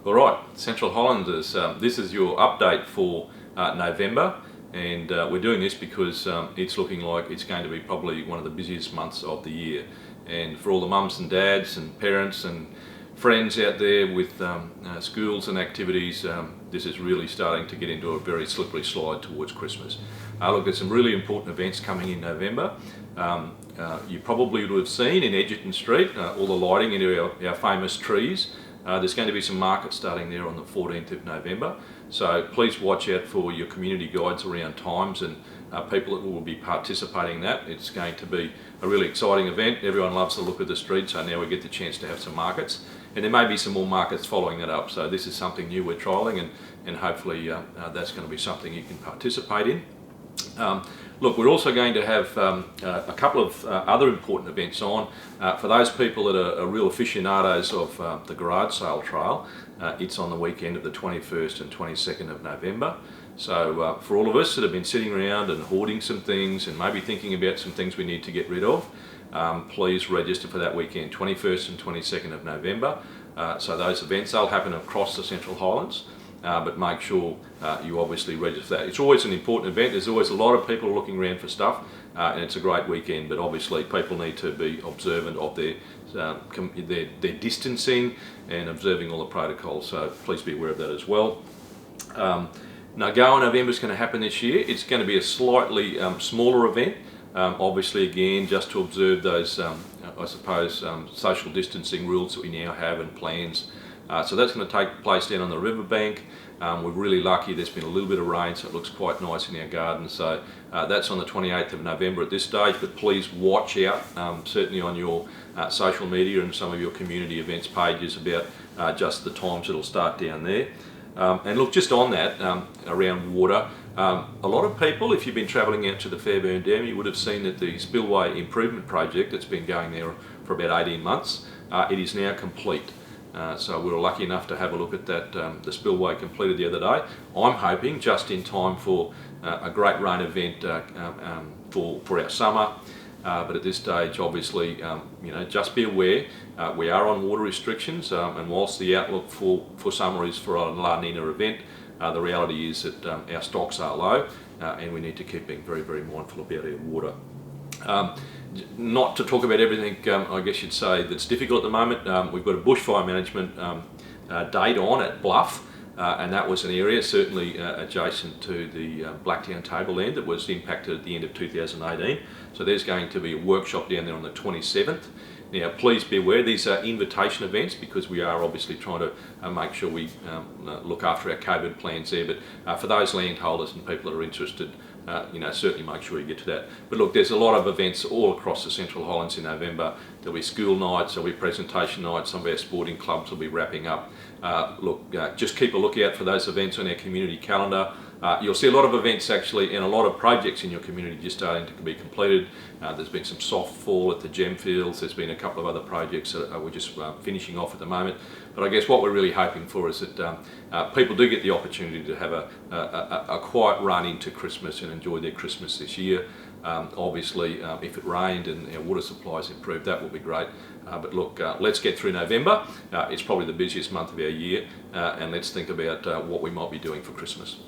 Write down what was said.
All right, Central Highlanders, this is your update for November, and we're doing this because it's looking like it's going to be probably one of the busiest months of the year. And for all the mums and dads and parents and friends out there with schools and activities, this is really starting to get into a very slippery slide towards Christmas. Look, there's some really important events coming in November. You probably would have seen in Edgerton Street all the lighting into our famous trees. There's going to be some markets starting there on the 14th of November, so please watch out for your community guides around times and people that will be participating in that. It's going to be a really exciting event. Everyone loves the look of the street, so now we get the chance to have some markets, and there may be some more markets following that up. So this is something new we're trialling, and hopefully that's going to be something you can participate in. Look, we're also going to have a couple of other important events on. For those people that are real aficionados of the garage sale trail, it's on the weekend of the 21st and 22nd of November. So for all of us that have been sitting around and hoarding some things and maybe thinking about some things we need to get rid of, please register for that weekend, 21st and 22nd of November. So those events, they'll happen across the Central Highlands. But make sure you obviously register for that. It's always an important event. There's always a lot of people looking around for stuff, and it's a great weekend, but obviously people need to be observant of their distancing and observing all the protocols, so please be aware of that as well. Nogoa November is going to happen this year. It's going to be a slightly smaller event, obviously again just to observe those I suppose social distancing rules that we now have and plans. So that's going to take place down on the riverbank. We're really lucky, there's been a little bit of rain, so it looks quite nice in our garden. So that's on the 28th of November at this stage, but please watch out, certainly on your social media and some of your community events pages, about just the times it'll start down there. And look, just on that, around water, a lot of people, if you've been travelling out to the Fairburn Dam, you would have seen that the spillway improvement project that's been going there for about 18 months, it is now complete. So we were lucky enough to have a look at that, the spillway completed the other day. I'm hoping just in time for a great rain event for our summer. But at this stage, obviously, just be aware, we are on water restrictions, and whilst the outlook for summer is for a La Nina event, the reality is that our stocks are low, and we need to keep being very, very mindful about our water. Not to talk about everything, I guess you'd say, that's difficult at the moment. We've got a bushfire management date on at Bluff, and that was an area certainly adjacent to the Blacktown Tableland that was impacted at the end of 2018. So there's going to be a workshop down there on the 27th. Now please be aware, these are invitation events because we are obviously trying to make sure we look after our COVID plans there, but for those landholders and people that are interested, certainly make sure you get to that. But look, there's a lot of events all across the Central Highlands in November. There'll be school nights, there'll be presentation nights, some of our sporting clubs will be wrapping up. Just keep a lookout for those events on our community calendar. You'll see a lot of events actually and a lot of projects in your community just starting to be completed. There's been some soft fall at the gem fields. There's been a couple of other projects that we're just finishing off at the moment. But I guess what we're really hoping for is that people do get the opportunity to have a quiet run into Christmas and enjoy their Christmas this year. Obviously, if it rained and our water supplies improved, that will be great. But look, let's get through November. It's probably the busiest month of our year, and let's think about what we might be doing for Christmas.